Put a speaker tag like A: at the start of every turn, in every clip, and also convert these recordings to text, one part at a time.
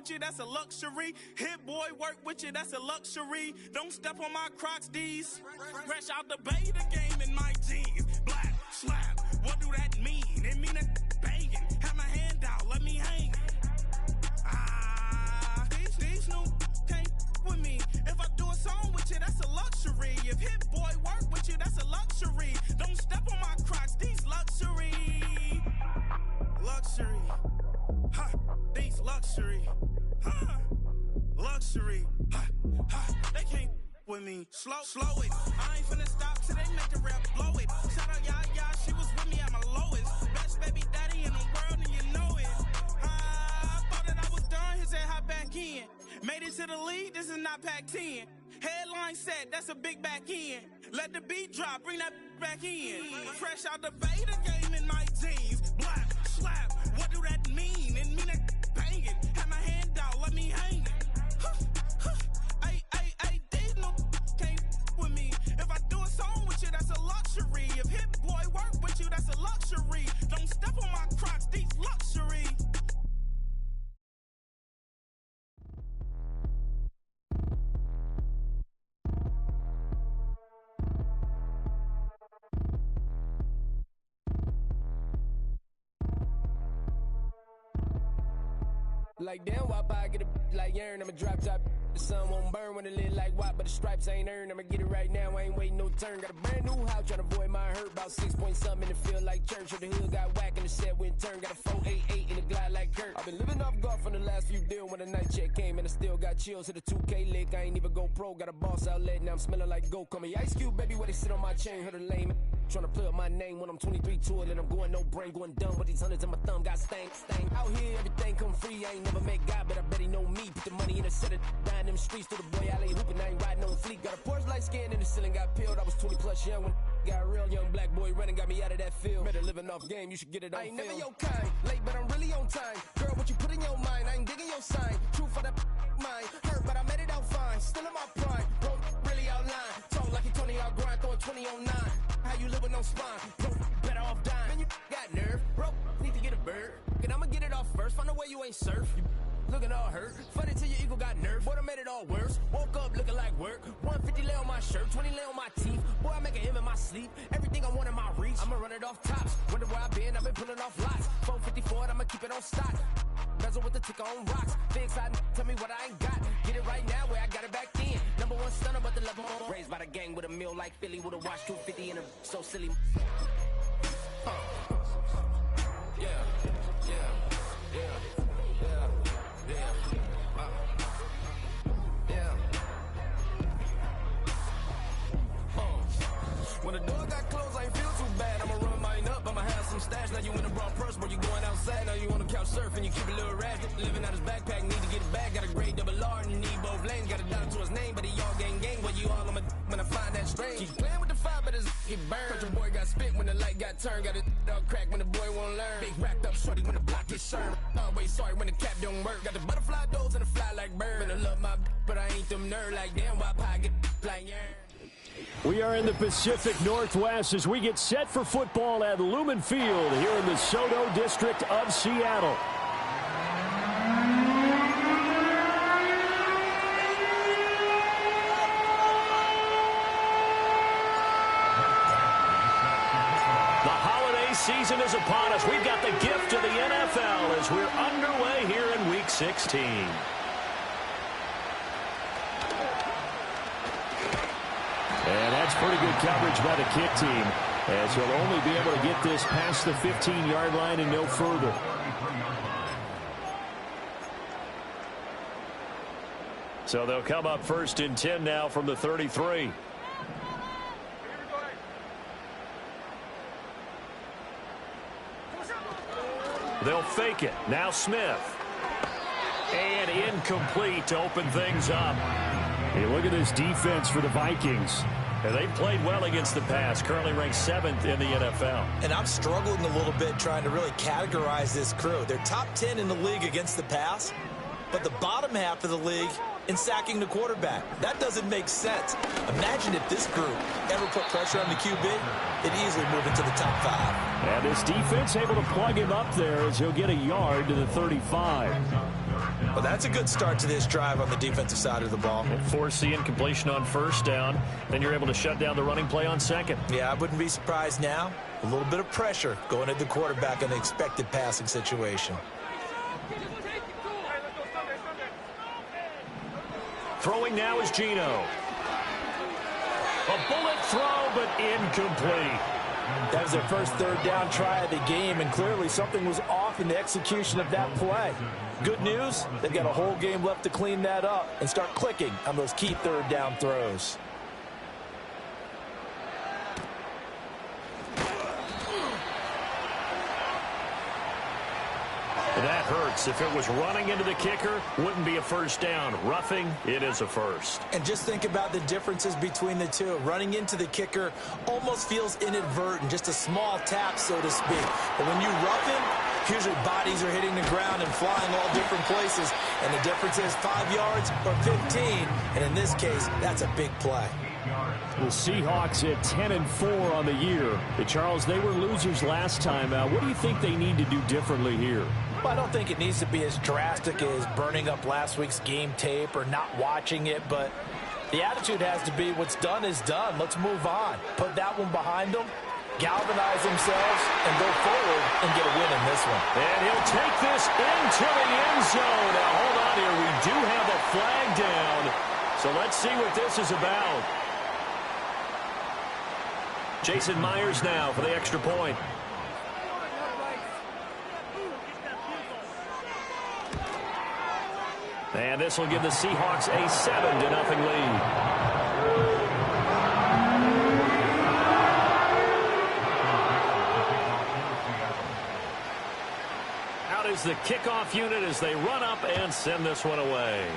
A: with you, that's a luxury. Hit boy, work with you, that's a luxury. Don't step on my Crocs, these. Fresh out the beta game in my jeans. Black, slap, what do that mean? It mean that banging. Have my hand out, let me hang. These new can't with me. If I do a song with you, that's a luxury. If hit boy work with you, that's a luxury. Don't step on my Crocs, these luxury. Luxury. Ha, these luxury. Ha, luxury. Ha, ha, they can't with me. Slow it. I ain't finna stop till they make the rap blow it. Shout out Yaya, she was with me at my lowest. Best baby daddy in the world and you know it. I thought that I was done, he said hop back in. Made it to the league, this is not Pac-10. Headline set, that's a big back end. Let the beat drop, bring that back in. Fresh out the beta game in my jeans. Black, slap, what do that mean? It mean that banging. Have my hand out, let me hang it. These no can't with me. If I do a song with you, that's a luxury. If hit boy work with you, that's a luxury. Don't step on my Crocs, these luxury.
B: Like damn, why I get a like urn? I'ma drop top. The sun won't burn when it lit like what, but the stripes ain't earned. I'ma get it right now, I ain't waiting no turn. Got a brand new house, tryna avoid my hurt. About 6 point something, and it feel like church. Or the hood got whack and the set went turn. Got a 488 in the glide like Kurt. I've been living off golf on the last few deals. When the night check came and I still got chills. Hit a 2K lick, I ain't even go pro. Got a boss outlet, now I'm smelling like gold. Call me Ice Cube, baby, where they sit on my chain. Heard a lame tryna play up my name when I'm 23 to it. And I'm going no brain, going dumb with these hundreds in my thumb. Got stank. Out here, everything come free. I ain't never met God, but I bet he know me. Put the money in the set of dying them streets to the boy alley hooping. I ain't riding on fleek. Got a Porsche light skin in the ceiling, got peeled. I was 20 plus young when got a real young black boy running, got me out of that field. Better living off game, you should get it on film. I ain't never your kind, late but I'm really on time. Girl, what you put in your mind, I ain't digging your sign. True for that mind, hurt but I made it out fine. Still in my prime, bro, really outline. Talk like you Tony, I'll grind, throwing 20 on 9. How you live with no spine, bro, better off dying. Man, you got nerve, bro, need to get a bird. And I'ma get it off first, find a way you ain't surf. You looking all hurt, funny till your ego got nerve. Boy, I made it all worse, woke up looking like work. 150 lay on my shirt, 20 lay on my teeth. Boy, I make an M in my sleep, everything I want in my reach. I'ma run it off tops, wonder where I been, I've been pulling off lots. 454, I'ma keep it on stock. Bezel with the ticker on rocks. Big side, tell me what I ain't got. Get it right now where I got it back then. Number one stunner, but the level on. Raised by the gang with a meal like Philly with a watch 250 and a so silly. When the door got closed, I ain't feel too bad. I'ma run mine up, I'ma have some stash. Now you in a broad purse, but you going outside. Now you on the couch surfing, you keep a little ratchet. Living out his backpack, need to get it back. Got a grade double R and you need both lanes. Got a dollar to his name, but he all gang. Where you all, I'ma when I find that strange. Keep playing with the fire, but his get burned. But your boy got spit when the light got turned. Got it dog crack when the boy won't learn. Big wrapped up shorty when the block gets served. Always sorry when the cap don't work. Got the butterfly doors and the fly like bird. And I love my but I ain't them nerd like damn. Why pie get like yeah.
C: We are in the Pacific Northwest as we get set for football at Lumen Field here in the Soto district of Seattle. The holiday season is upon us. We've got the gift of the NFL as we're underway here in Week 16. And that's pretty good coverage by the kick team, as he'll only be able to get this past the 15-yard line and no further. So they'll come up 1st and 10 now from the 33. They'll fake it. Now Smith. And incomplete to open things up. Hey, look at this defense for the Vikings. And they've played well against the pass, currently ranked 7th in the NFL.
D: And I'm struggling a little bit trying to really categorize this crew. They're top 10 in the league against the pass, but the bottom half of the league in sacking the quarterback. That doesn't make sense. Imagine if this group ever put pressure on the QB, it'd easily move into the top 5.
C: And this defense able to plug him up there as he'll get a yard to the 35.
D: Well, that's a good start to this drive on the defensive side of the ball.
C: Force the incompletion on first down. Then you're able to shut down the running play on second.
D: Yeah, I wouldn't be surprised now. A little bit of pressure going at the quarterback in the expected passing situation.
C: Throwing now is Geno. A bullet throw, but incomplete.
E: That was their first third down try of the game, and clearly something was off in the execution of that play. Good news, they've got a whole game left to clean that up and start clicking on those key third down throws.
C: That hurts. If it was running into the kicker, wouldn't be a first down. Roughing, it is a first.
D: And just think about the differences between the two. Running into the kicker almost feels inadvertent, just a small tap, so to speak. But when you rough him, usually bodies are hitting the ground and flying all different places. And the difference is 5 yards or 15. And in this case, that's a big play.
C: The Seahawks at 10-4 on the year. Charles, they were losers last time. What do you think they need to do differently here?
E: Well, I don't think it needs to be as drastic as burning up last week's game tape or not watching it, but the attitude has to be what's done is done. Let's move on. Put that one behind them, galvanize themselves, and go forward and get a win in this one.
C: And he'll take this into the end zone. Now, hold on here. We do have a flag down, so let's see what this is about. Jason Myers now for the extra point. And this will give the Seahawks a 7-0 lead. Out is the kickoff unit as they run up and send this one away.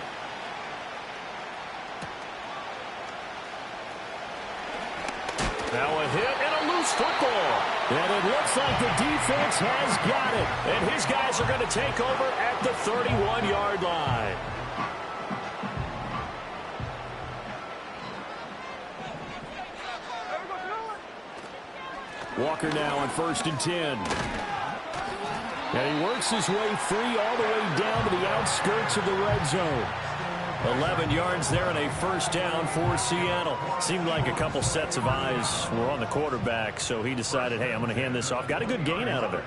C: Now a hit and a loose football. And it looks like the defense has got it. And his guys are going to take over at the 31-yard line. Walker now on 1st and 10. And he works his way free all the way down to the outskirts of the red zone. 11 yards there and a first down for Seattle. Seemed like a couple sets of eyes were on the quarterback, so he decided, hey, I'm going to hand this off. Got a good gain out of it.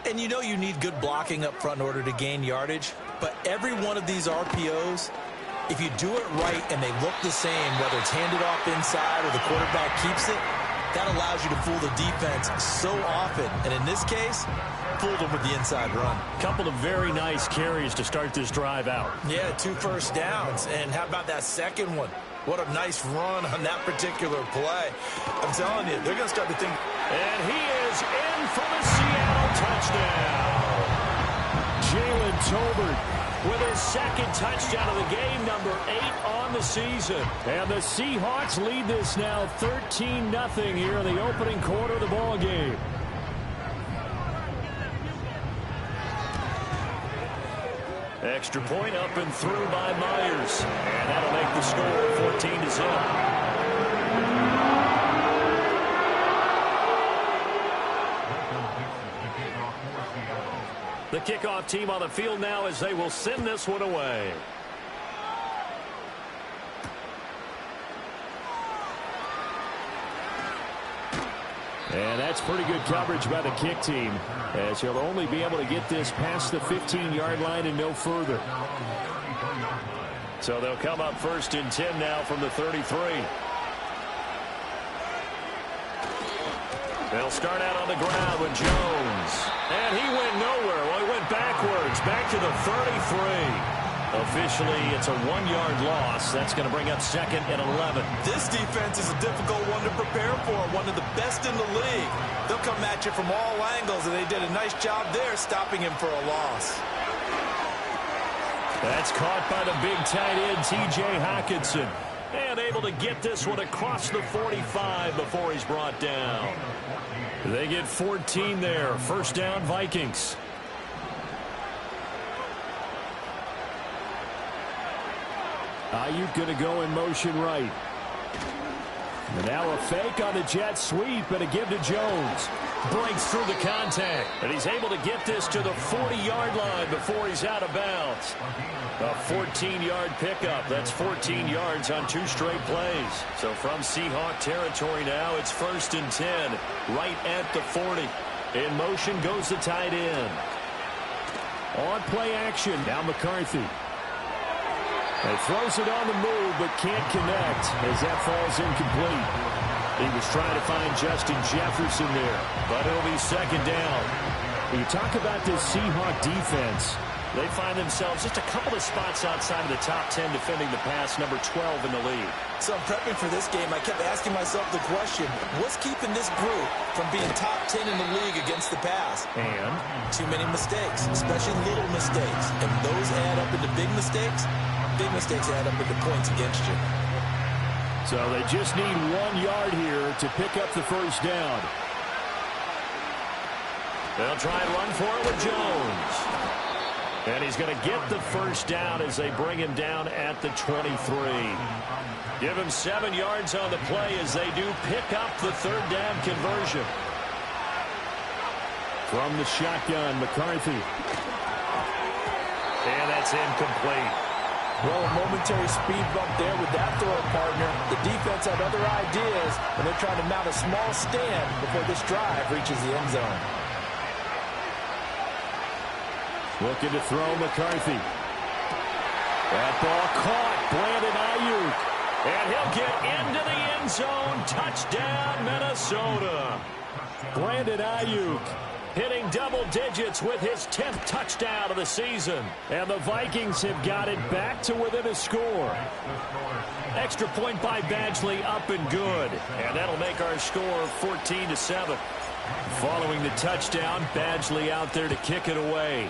D: And you know you need good blocking up front in order to gain yardage, but every one of these RPOs, if you do it right and they look the same, whether it's handed off inside or the quarterback keeps it, that allows you to fool the defense so often. And in this case, fooled them with the inside run.
C: Couple of very nice carries to start this drive out.
D: Yeah, 2 first downs. And how about that second one? What a nice run on that particular play. I'm telling you, they're going to start to think.
C: And he is in for the Seattle touchdown. Jalen Tolbert with his second touchdown of the game, number 8 on the season. And the Seahawks lead this now 13-0 here in the opening quarter of the ball game. Extra point up and through by Myers. And that'll make the score 14-0. The kickoff team on the field now as they will send this one away. And that's pretty good coverage by the kick team, as he'll only be able to get this past the 15-yard line and no further. So they'll come up 1st and 10 now from the 33. They'll start out on the ground with Jones. And he went nowhere. Well, he went backwards, back to the 33. Officially, it's a 1-yard loss. That's going to bring up 2nd and 11.
D: This defense is a difficult one to prepare for, one of the best in the league. They'll come at you from all angles, and they did a nice job there stopping him for a loss.
C: That's caught by the big tight end, T.J. Hockenson. And able to get this one across the 45 before he's brought down. They get 14 there. 1st down, Vikings. Ayuk going to go in motion right. And now a fake on the jet sweep and a give to Jones. Breaks through the contact, and he's able to get this to the 40-yard line before he's out of bounds. A 14-yard pickup. That's 14 yards on 2 straight plays. So from Seahawk territory now, it's 1st and 10, right at the 40. In motion goes the tight end. On play action, now McCarthy. He throws it on the move, but can't connect as that falls incomplete. He was trying to find Justin Jefferson there, but it'll be 2nd down. When you talk about this Seahawk defense, they find themselves just a couple of spots outside of the top 10 defending the pass, number 12 in the league.
D: So I'm prepping for this game. I kept asking myself the question, what's keeping this group from being top 10 in the league against the pass?
C: And
D: too many mistakes, especially little mistakes. And those add up into big mistakes. Big mistakes add up into points against you.
C: So they just need 1 yard here to pick up the 1st down. They'll try and run for it with Jones. And he's going to get the 1st down as they bring him down at the 23. Give him 7 yards on the play as they do pick up the 3rd down conversion. From the shotgun, McCarthy. And that's incomplete.
E: Well, a momentary speed bump there with that throw partner. The defense had other ideas, and they're trying to mount a small stand before this drive reaches the end zone.
C: Looking to throw McCarthy. That ball caught. Brandon Ayuk. And he'll get into the end zone. Touchdown, Minnesota. Brandon Ayuk hitting double digits with his 10th touchdown of the season. And the Vikings have got it back to within a score. Extra point by Badgley up and good. And that'll make our score 14-7. Following the touchdown, Badgley out there to kick it away.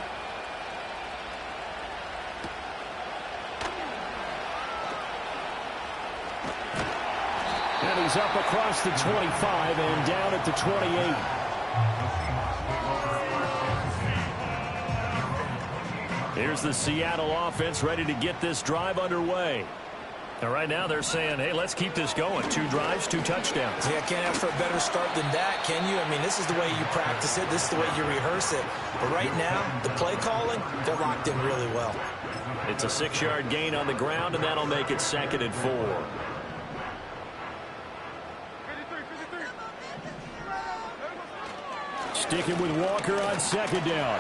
C: And he's up across the 25 and down at the 28. Here's the Seattle offense ready to get this drive underway. And right now they're saying, hey, let's keep this going. 2 drives, 2 touchdowns.
D: Yeah, can't ask for a better start than that, can you? I mean, this is the way you practice it. This is the way you rehearse it. But right now, the play calling, they're locked in really well.
C: It's a 6-yard gain on the ground, and that'll make it 2nd and 4. Sticking with Walker on 2nd down.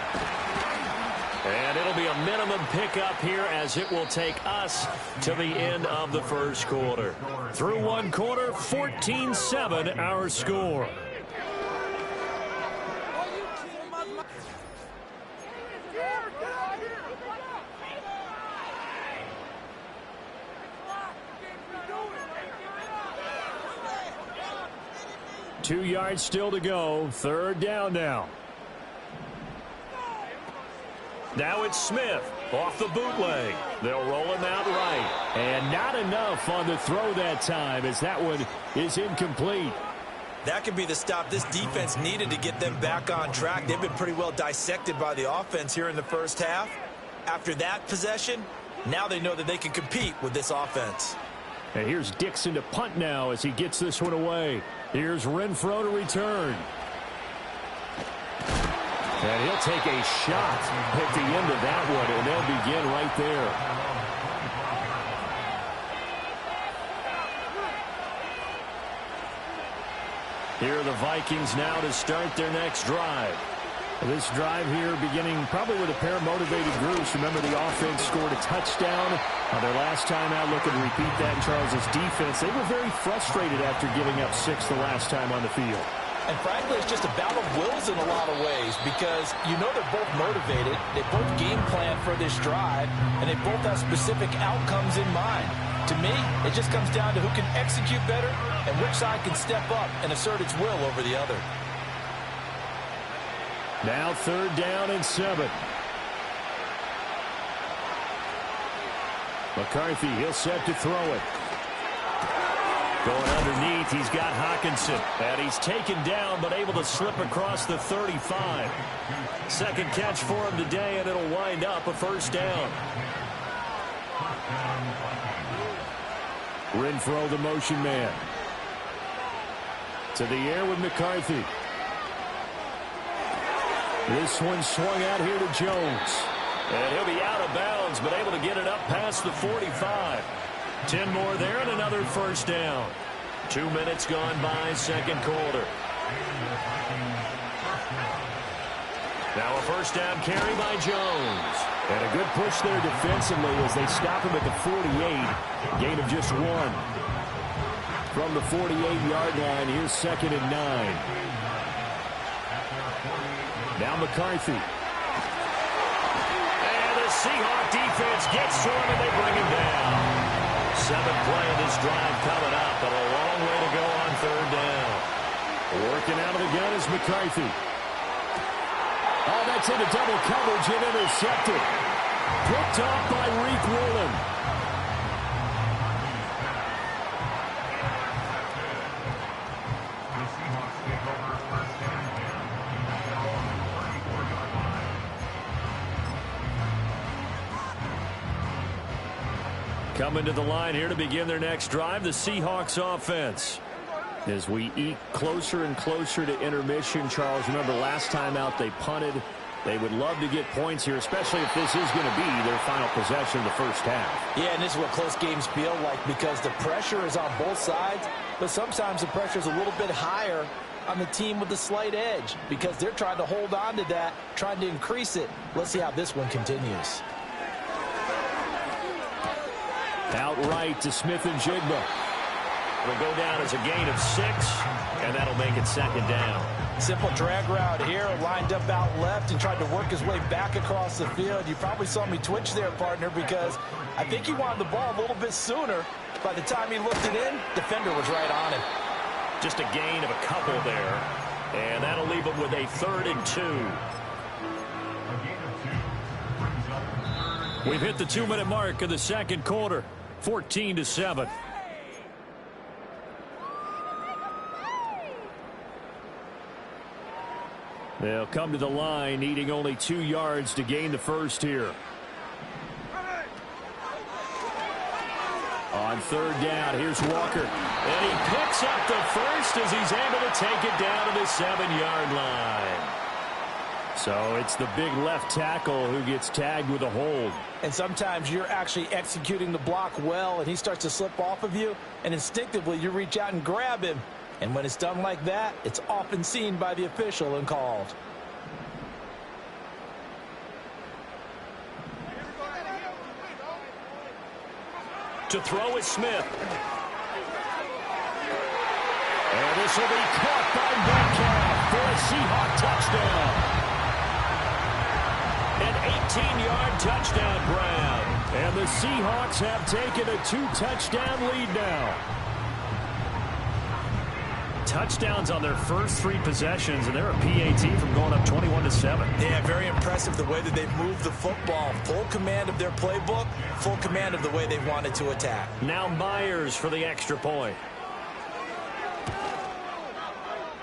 C: And it'll be a minimum pickup here as it will take us to the end of the 1st quarter. Through 1 quarter, 14-7 our score. Two yards still to go. 3rd down now. Now it's Smith off the bootleg. They'll roll him out right. And not enough on the throw that time as that one is incomplete.
D: That could be the stop this defense needed to get them back on track. They've been pretty well dissected by the offense here in the 1st half. After that possession, now they know that they can compete with this offense.
C: And here's Dixon to punt now as he gets this one away. Here's Renfro to return. And he'll take a shot at the end of that one, and they'll begin right there. Here are the Vikings now to start their next drive. This drive here beginning probably with a pair of motivated groups. Remember, the offense scored a touchdown on their last time out. Looking to repeat that in Charles's defense. They were very frustrated after giving up 6 the last time on the field.
E: And frankly, it's just a battle of wills in a lot of ways because you know they're both motivated. They both game plan for this drive, and they both have specific outcomes in mind. To me, it just comes down to who can execute better and which side can step up and assert its will over the other.
C: Now 3rd down and 7. McCarthy, he'll set to throw it. Going underneath, he's got Hawkinson. And he's taken down, but able to slip across the 35. 2nd catch for him today, and it'll wind up a 1st down. Renfro, the motion man. To the air with McCarthy. This one swung out here to Jones. And he'll be out of bounds, but able to get it up past the 45. 10 more there and another first down. 2 minutes gone by, second quarter. Now a first down carry by Jones. And a good push there defensively as they stop him at the 48. Gain of just 1. From the 48-yard line, here's 2nd and 9. Now McCarthy. And the Seahawks defense gets to him and they bring him down. 7th play of this drive coming up, but a long way to go on third down. Working out of the gun is McCarthy. Oh, that's into double coverage and intercepted. Picked off by Reek Woolen. Coming to the line here to begin their next drive, the Seahawks offense. As we eke closer and closer to intermission, Charles, remember last time out they punted. They would love to get points here, especially if this is going to be their final possession of the first half.
E: Yeah, and this is what close games feel like because the pressure is on both sides, but sometimes the pressure is a little bit higher on the team with the slight edge because they're trying to hold on to that, trying to increase it. Let's see how this one continues.
C: Outright to Smith and Jigba. It'll go down as a gain of 6, and that'll make it second down.
E: Simple drag route here, lined up out left and tried to work his way back across the field. You probably saw me twitch there, partner, because I think he wanted the ball a little bit sooner. By the time he looked it in, defender was right on him.
C: Just a gain of a couple there, and that'll leave him with a 3rd and 2. We've hit the 2-minute mark of the second quarter. 14-7. They'll come to the line, needing only 2 yards to gain the first here. On third down, here's Walker. And he picks up the first as he's able to take it down to the 7-yard line. So it's the big left tackle who gets tagged with a hold.
E: And sometimes you're actually executing the block well, and he starts to slip off of you, and instinctively you reach out and grab him. And when it's done like that, it's often seen by the official and called.
C: To throw is Smith. And this will be caught by Metcalf for a Seahawk touchdown. An 18-yard touchdown grab. And the Seahawks have taken a 2-touchdown lead now. Touchdowns on their first 3 possessions, and they're a PAT from going up 21-7.
D: Yeah, very impressive the way that they've moved the football. Full command of their playbook, full command of the way they wanted to attack.
C: Now Myers for the extra point.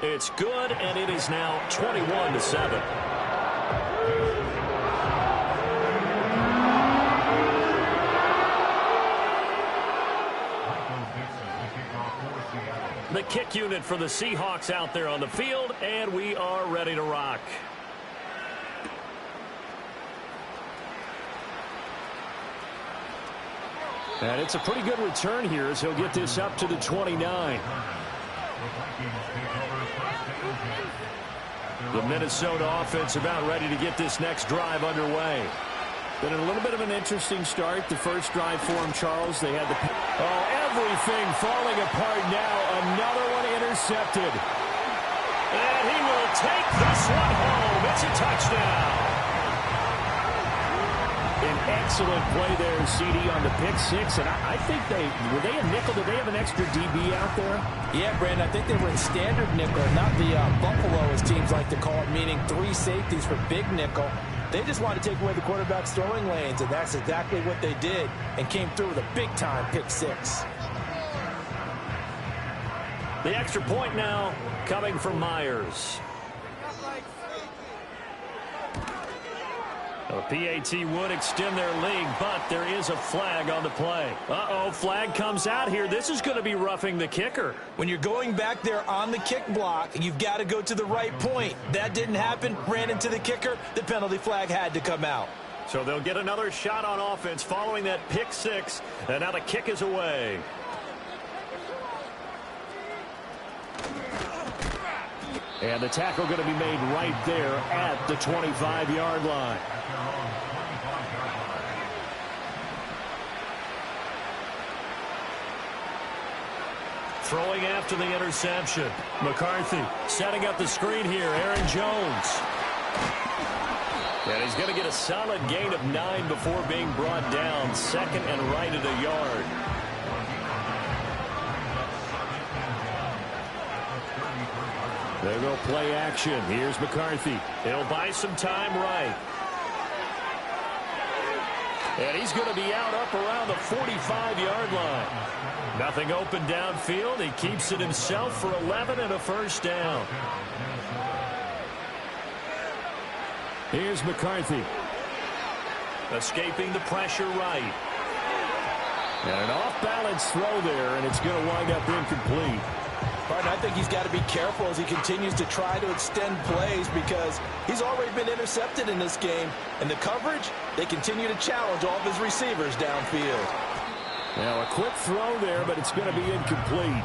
C: It's good, and it is now 21-7. The kick unit for the Seahawks out there on the field, and we are ready to rock. And it's a pretty good return here as he'll get this up to the 29. The Minnesota offense about ready to get this next drive underway. Been a little bit of an interesting start. The first drive for him, Charles. They had the... Oh, everything falling apart now. Another one intercepted. And he will take this one home. It's a touchdown. An excellent play there, CD, on the pick 6. And I think were they a nickel? Did they have an extra DB out there?
E: Yeah, Brandon, I think they were in standard nickel, not the Buffalo, as teams like to call it, meaning 3 safeties for big nickel. They just wanted to take away the quarterback's throwing lanes, and that's exactly what they did, and came through with a big-time pick 6.
C: The extra point now coming from Myers. The PAT would extend their lead, but there is a flag on the play. Flag comes out here. This is going to be roughing the kicker.
D: When you're going back there on the kick block, you've got to go to the right point. That didn't happen. Ran into the kicker. The penalty flag had to come out.
C: So they'll get another shot on offense following that pick six, and now the kick is away. And the tackle going to be made right there at the 25-yard line. Throwing after the interception. McCarthy setting up the screen here. Aaron Jones. And he's going to get a solid gain of 9 before being brought down. Second and right at a yard. There go play action. Here's McCarthy. He'll buy some time right. And he's going to be out up around the 45-yard line. Nothing open downfield. He keeps it himself for 11 and a first down. Here's McCarthy. Escaping the pressure right. And an off-balance throw there, and it's going to wind up incomplete.
D: I think he's got to be careful as he continues to try to extend plays because he's already been intercepted in this game. And the coverage, they continue to challenge all of his receivers downfield.
C: Now a quick throw there, but it's going to be incomplete.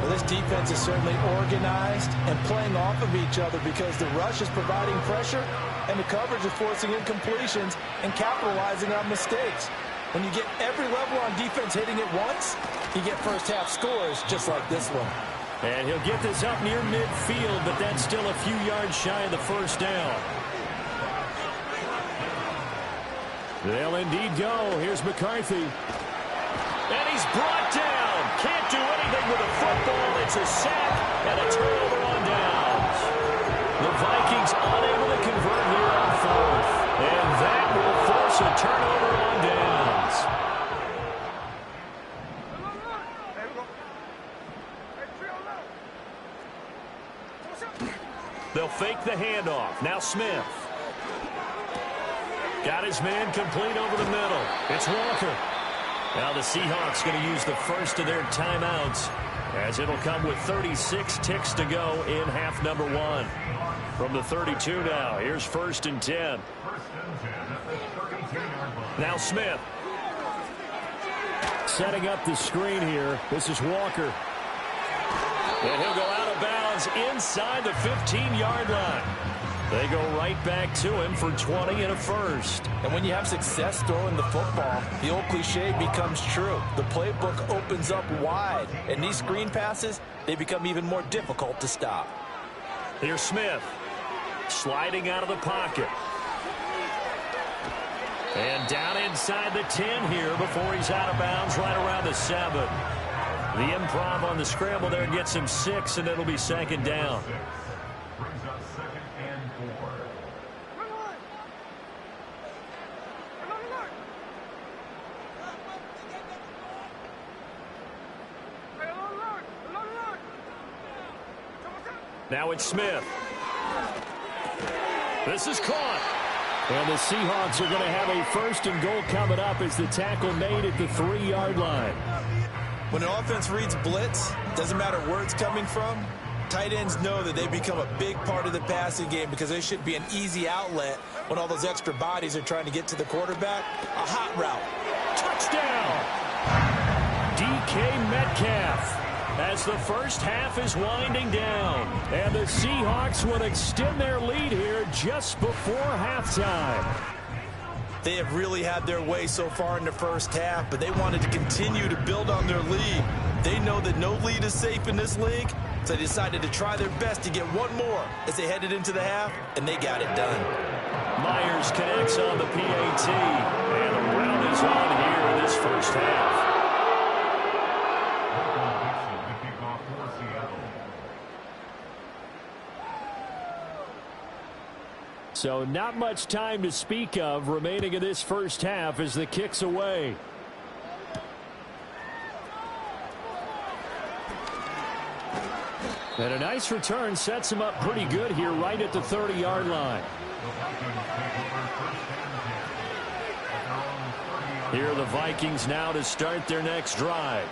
D: Well, this defense is certainly organized and playing off of each other because the rush is providing pressure and the coverage is forcing incompletions and capitalizing on mistakes. When you get every level on defense hitting it once, you get first half scores just like this one.
C: And he'll get this up near midfield, but that's still a few yards shy of the first down. They'll indeed go. Here's McCarthy. And he's brought down. Can't do anything with a football. It's a sack and a turnover on downs. The Vikings unable to convert here on fourth. And that will force a turnover on downs. They'll fake the handoff. Now Smith. Got his man complete over the middle. It's Walker. Now the Seahawks going to use the first of their timeouts as it'll come with 36 ticks to go in half number one. From the 32 now, here's 1st and 10. Now Smith. Setting up the screen here. This is Walker. And he'll go out of bounds inside the 15-yard line. They go right back to him for 20 and a first.
E: And when you have success throwing the football, the old cliche becomes true. The playbook opens up wide. And these screen passes, they become even more difficult to stop.
C: Here's Smith. Sliding out of the pocket. And down inside the 10 here before he's out of bounds right around the 7. The improv on the scramble there gets him 6, and it'll be second down. Now it's Smith. This is caught. And the Seahawks are going to have a 1st and goal coming up as the tackle made at the 3-yard line.
D: When an offense reads blitz, doesn't matter where it's coming from, tight ends know that they become a big part of the passing game because they should be an easy outlet when all those extra bodies are trying to get to the quarterback. A hot route.
C: Touchdown! DK Metcalf. As the first half is winding down. And the Seahawks will extend their lead here just before halftime.
D: They have really had their way so far in the first half, but they wanted to continue to build on their lead. They know that no lead is safe in this league, so they decided to try their best to get one more as they headed into the half, and they got it done.
C: Myers connects on the PAT, and the round is on here in this first half. So not much time to speak of remaining in this first half as the kick's away. And a nice return sets him up pretty good here right at the 30-yard line. Here are the Vikings now to start their next drive.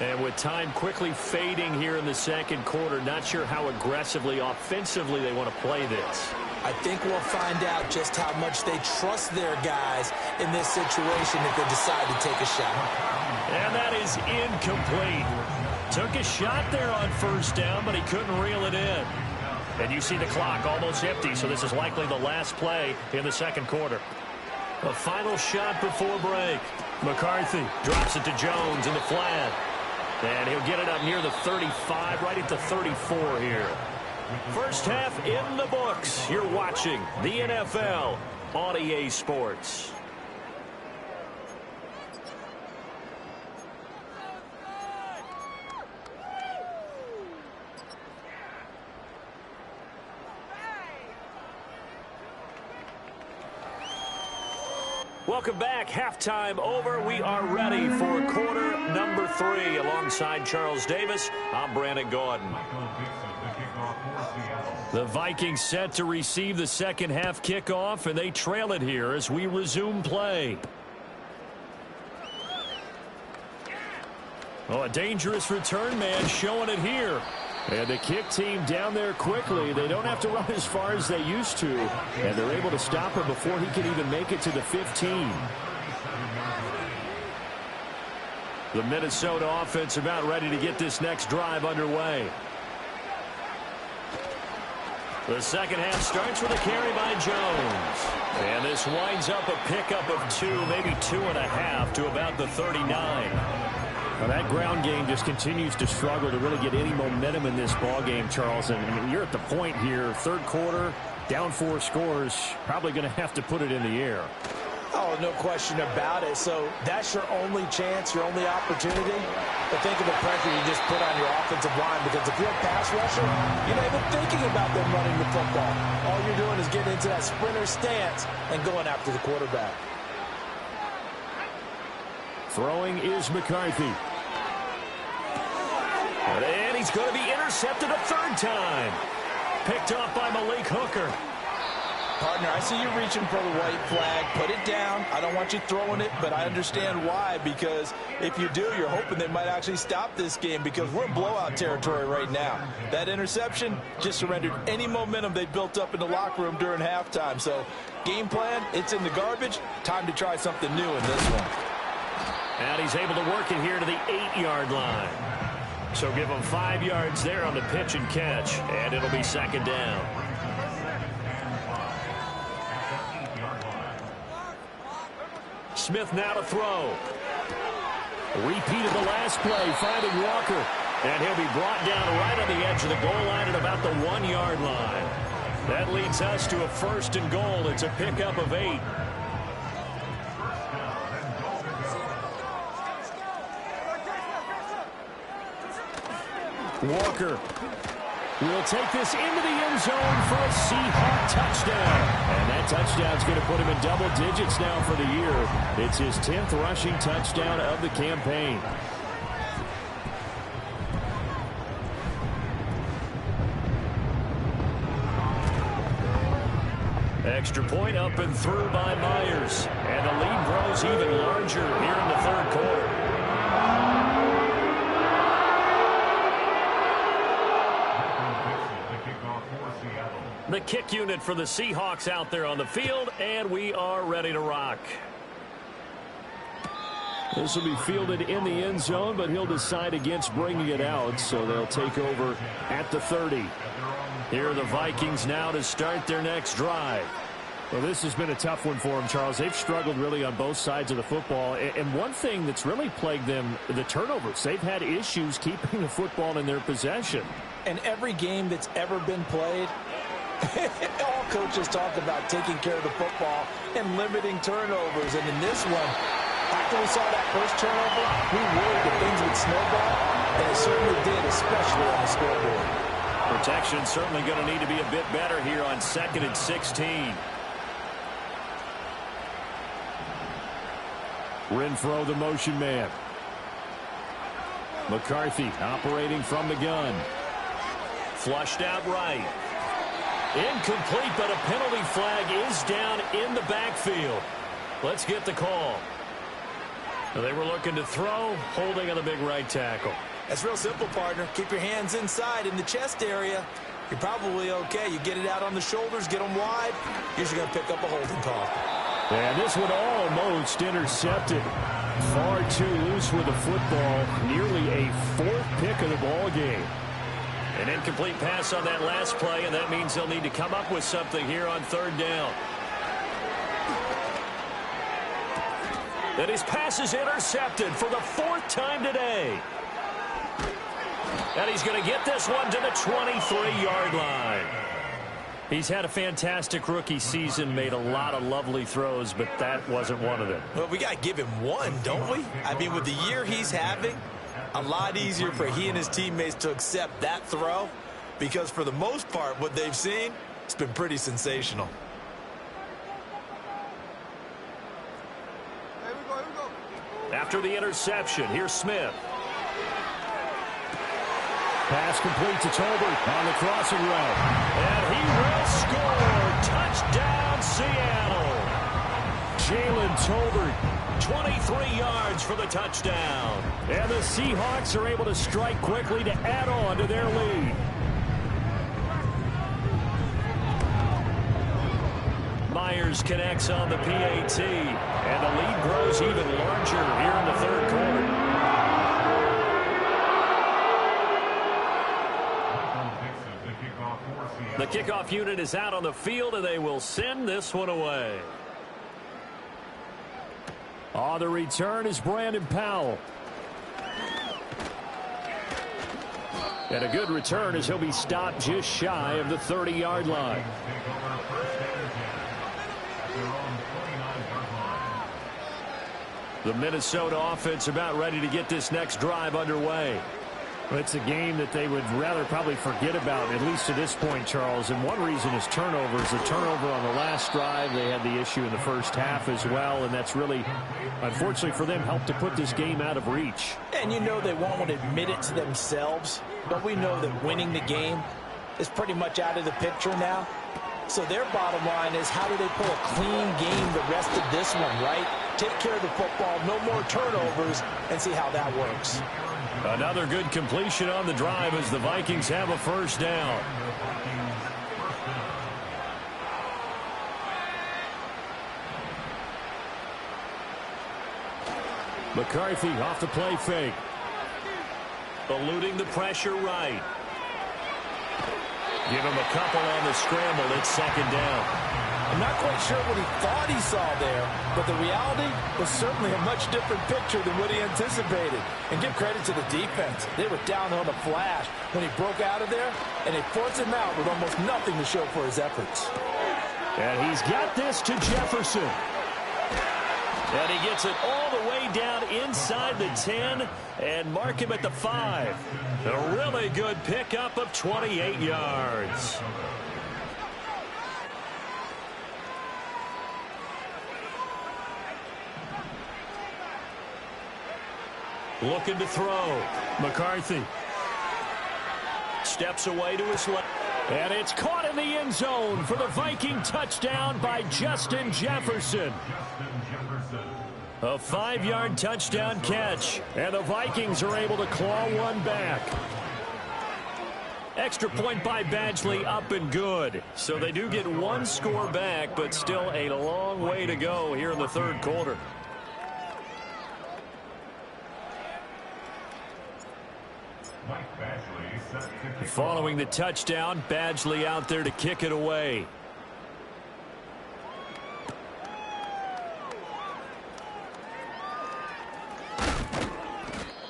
C: And with time quickly fading here in the second quarter, not sure how aggressively, offensively they want to play this.
D: I think we'll find out just how much they trust their guys in this situation if they decide to take a shot.
C: And that is incomplete. Took a shot there on first down, but he couldn't reel it in. And you see the clock almost empty, so this is likely the last play in the second quarter. A final shot before break. McCarthy drops it to Jones in the flat. And he'll get it up near the 35, right at the 34 here. First half in the books. You're watching the NFL on EA Sports. Welcome back. Halftime over. We are ready for quarter number 3. Alongside Charles Davis, I'm Brandon Gordon. The Vikings set to receive the second half kickoff, and they trail it here as we resume play. Oh, a dangerous return man showing it here. And the kick team down there quickly. They don't have to run as far as they used to. And they're able to stop him before he can even make it to the 15. The Minnesota offense about ready to get this next drive underway. The second half starts with a carry by Jones. And this winds up a pickup of 2, maybe 2.5 to about the 39. Well, that ground game just continues to struggle to really get any momentum in this ball game, Charles. And I mean, you're at the point here, third quarter, down 4 scores, probably going to have to put it in the air.
E: Oh, no question about it. So that's your only chance, your only opportunity. But think of the pressure you just put on your offensive line, because if you're a pass rusher, you're not even thinking about them running the football. All you're doing is getting into that sprinter stance and going after the quarterback.
C: Throwing is McCarthy. And he's going to be intercepted a third time. Picked off by Malik Hooker.
E: Partner, I see you reaching for the white flag. Put it down. I don't want you throwing it, but I understand why, because if you do, you're hoping they might actually stop this game, because we're in blowout territory right now. That interception just surrendered any momentum they built up in the locker room during halftime. So game plan, it's in the garbage. Time to try something new in this one.
C: And he's able to work it here to the 8-yard line. So give him 5 yards there on the pitch and catch, and it'll be second down. Smith now to throw. Repeat of the last play, finding Walker. And he'll be brought down right on the edge of the goal line at about the 1-yard line. That leads us to a first and goal. It's a pickup of 8. Walker will take this into the end zone for a Seahawks touchdown. And that touchdown's going to put him in double digits now for the year. It's his 10th rushing touchdown of the campaign. Extra point up and through by Myers. And the lead grows even larger here in the third quarter. The kick unit for the Seahawks out there on the field, and we are ready to rock. This will be fielded in the end zone, but he'll decide against bringing it out, so they'll take over at the 30. Here are the Vikings now to start their next drive. Well, this has been a tough one for them, Charles. They've struggled really on both sides of the football. And one thing that's really plagued them, the turnovers. They've had issues keeping the football in their possession.
E: And every game that's ever been played, all coaches talk about taking care of the football and limiting turnovers. And in this one, after we saw that first turnover, we worried that things would snowball, and it certainly did, especially on the scoreboard.
C: Protection certainly going to need to be a bit better here on 2nd and 16. Renfro, the motion man. McCarthy operating from the gun. Flushed out right. Incomplete, but a penalty flag is down in the backfield. Let's get the call. They were looking to throw, holding on the big right tackle.
D: That's real simple, partner. Keep your hands inside in the chest area. You're probably okay. You get it out on the shoulders, get them wide. Usually going to pick up a holding call.
C: And this one almost intercepted. Far too loose with the football. Nearly a fourth pick of the ball game. An incomplete pass on that last play, and that means they'll need to come up with something here on third down. And his pass is intercepted for the fourth time today. And he's going to get this one to the 23-yard line. He's had a fantastic rookie season, made a lot of lovely throws, but that wasn't one of them.
D: Well, we got to give him one, don't we? I mean, with the year he's having, a lot easier for he and his teammates to accept that throw, because for the most part, what they've seen, it's been pretty sensational.
C: After the interception, here's Smith. Pass complete to Tolbert on the crossing route. And he will score. Touchdown, Seattle. Jalen Tolbert, 23 yards for the touchdown. And the Seahawks are able to strike quickly to add on to their lead. Myers connects on the PAT. And the lead grows even larger here in the third quarter. The kickoff unit is out on the field, and they will send this one away. On the return is Brandon Powell. And a good return as he'll be stopped just shy of the 30-yard line. The Minnesota offense about ready to get this next drive underway. Well, it's a game that they would rather probably forget about, at least to this point, Charles. And one reason is turnovers. The turnover on the last drive, they had the issue in the first half as well. And that's really, unfortunately for them, helped to put this game out of reach.
E: And you know they won't admit it to themselves. But we know that winning the game is pretty much out of the picture now. So their bottom line is, how do they pull a clean game the rest of this one, right? Take care of the football, no more turnovers, and see how that works.
C: Another good completion on the drive as the Vikings have a first down. McCarthy off the play fake. Eluding the pressure right. Give him a couple on the scramble. It's second down.
E: I'm not quite sure what he thought he saw there, but the reality was certainly a much different picture than what he anticipated. And give credit to the defense. They were down on the flash when he broke out of there, and they forced him out with almost nothing to show for his efforts.
C: And he's got this to Jefferson. And he gets it all the way down inside the 10 and mark him at the 5. A really good pickup of 28 yards. Looking to throw. McCarthy steps away to his left. And it's caught in the end zone for the Viking touchdown by Justin Jefferson. A 5-yard touchdown catch. And the Vikings are able to claw one back. Extra point by Badgley, up and good. So they do get one score back, but still a long way to go here in the third quarter. Following the touchdown, Badgley out there to kick it away.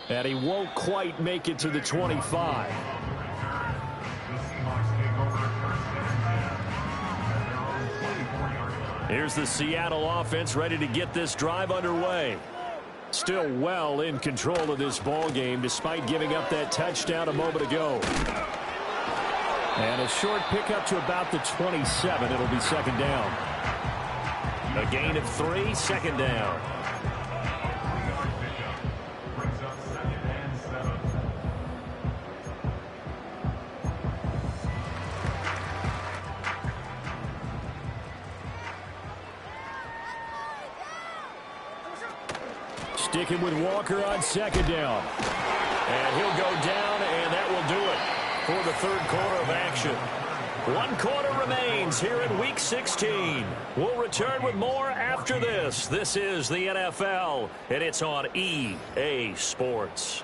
C: And he won't quite make it to the 25. Here's the Seattle offense ready to get this drive underway. Still well in control of this ball game despite giving up that touchdown a moment ago. And a short pickup to about the 27. It'll be second down. A gain of 3, second down. Sticking with Walker on second down. And he'll go down, and that will do it for the third quarter of action. 1 quarter remains here in Week 16. We'll return with more after this. This is the NFL, and it's on EA Sports.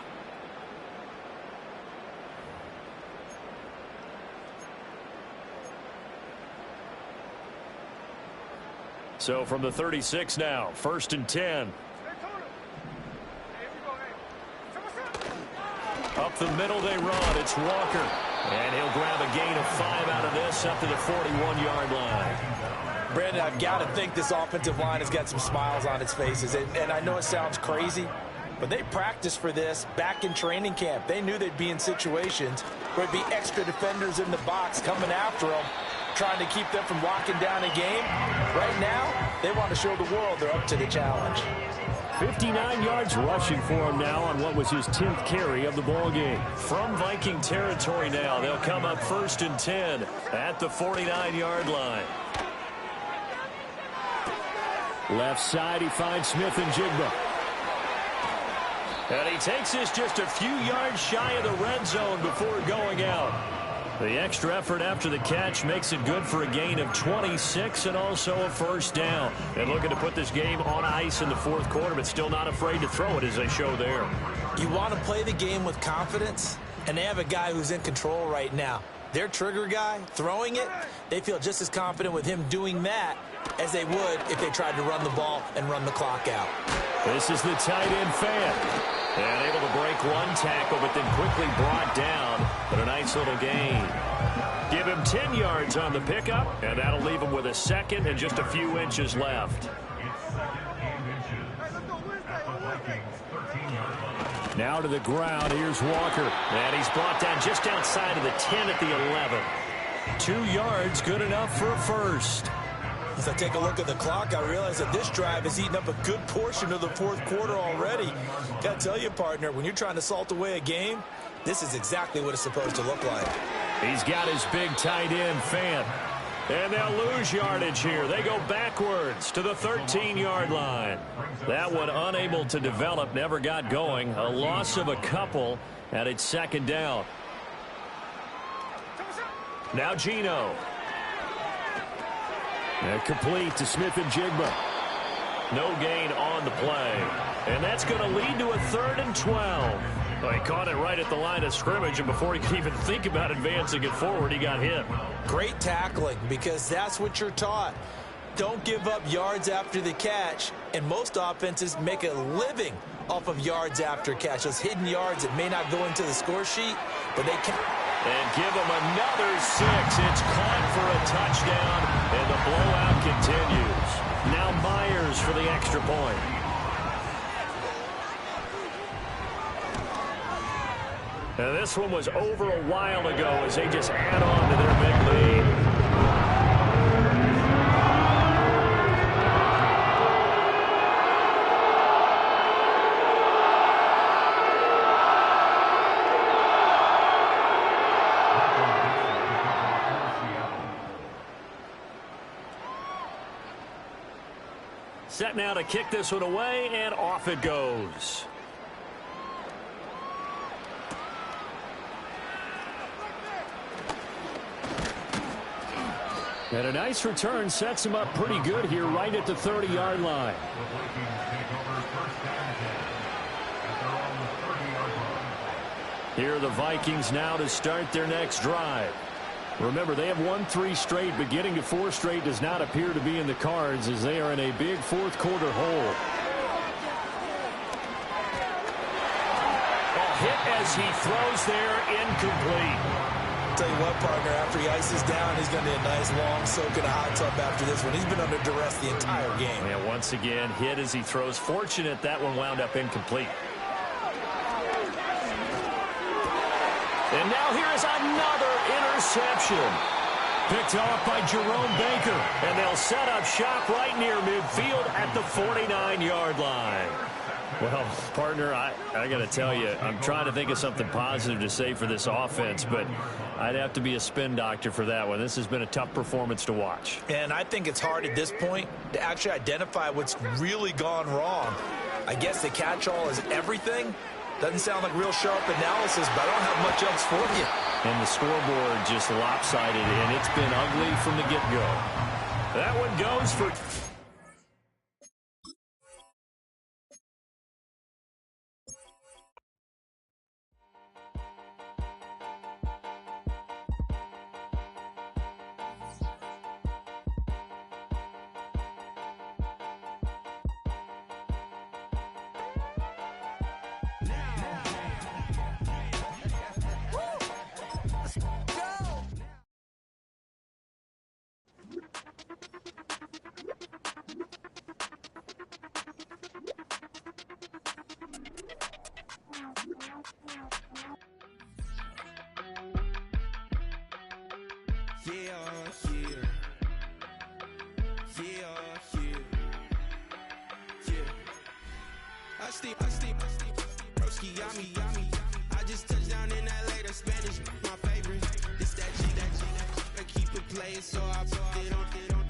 C: So from the 36 now, 1st and 10. Up the middle they run. It's Walker. And he'll grab a gain of 5 out of this up to the 41-yard line.
E: Brandon, I've got to think this offensive line has got some smiles on its faces. And I know it sounds crazy, but they practiced for this back in training camp. They knew they'd be in situations where it'd be extra defenders in the box coming after them, trying to keep them from locking down a game. Right now, they want to show the world they're up to the challenge.
C: 59 yards rushing for him now on what was his 10th carry of the ball game. From Viking territory now, they'll come up 1st and 10 at the 49-yard line. Left side, he finds Smith and Jigba. And he takes this just a few yards shy of the red zone before going out. The extra effort after the catch makes it good for a gain of 26 and also a first down. And looking to put this game on ice in the fourth quarter, but still not afraid to throw it as they show there.
D: You want to play the game with confidence, and they have a guy who's in control right now. Their trigger guy, throwing it, they feel just as confident with him doing that as they would if they tried to run the ball and run the clock out.
C: This is the tight end Fan. And able to break one tackle, but then quickly brought down. But a nice little gain. Give him 10 yards on the pickup, and that'll leave him with a second and just a few inches left. Now to the ground. Here's Walker. And he's brought down just outside of the 10 at the 11. 2 yards, good enough for a first.
D: As I take a look at the clock, I realize that this drive has eaten up a good portion of the fourth quarter already. Got to tell you, partner, when you're trying to salt away a game, this is exactly what it's supposed to look like.
C: He's got his big tight end, Fan. And they'll lose yardage here. They go backwards to the 13-yard line. That one unable to develop, never got going. A loss of a couple, and it's second down. Now Geno. And complete to Smith and Jigba. No gain on the play. And that's going to lead to a 3rd and 12. Well, he caught it right at the line of scrimmage, and before he could even think about advancing it forward, he got hit.
D: Great tackling, because that's what you're taught. Don't give up yards after the catch, and most offenses make a living off of yards after catch. Those hidden yards that may not go into the score sheet, but they can.
C: And give him another 6. It's caught for a touchdown, and the blowout continues. Now Myers for the extra point. Now this one was over a while ago as they just add on to their big lead. Set now to kick this one away, and off it goes. And a nice return sets him up pretty good here right at the 30-yard line. Here are the Vikings now to start their next drive. Remember, they have won 3 straight, but getting to 4 straight does not appear to be in the cards as they are in a big fourth quarter hole. A hit as he throws there, incomplete.
D: Tell you what, partner, after he ices down, he's going to be a nice long soak in a hot tub after this one. He's been under duress the entire game.
C: And once again, hit as he throws. Fortunate that one wound up incomplete. And now here is another interception. Picked off by Jerome Baker. And they'll set up shop right near midfield at the 49-yard line. Well, partner, I got to tell you, I'm trying to think of something positive to say for this offense, but I'd have to be a spin doctor for that one. This has been a tough performance to watch.
D: And I think it's hard at this point to actually identify what's really gone wrong. I guess the catch-all is everything. Doesn't sound like real sharp analysis, but I don't have much else for you.
C: And the scoreboard just lopsided, and it's been ugly from the get-go. That one goes for...
A: I just touched down in LA, the Spanish, my favorite. This that G, I keep it playing, so I put it on.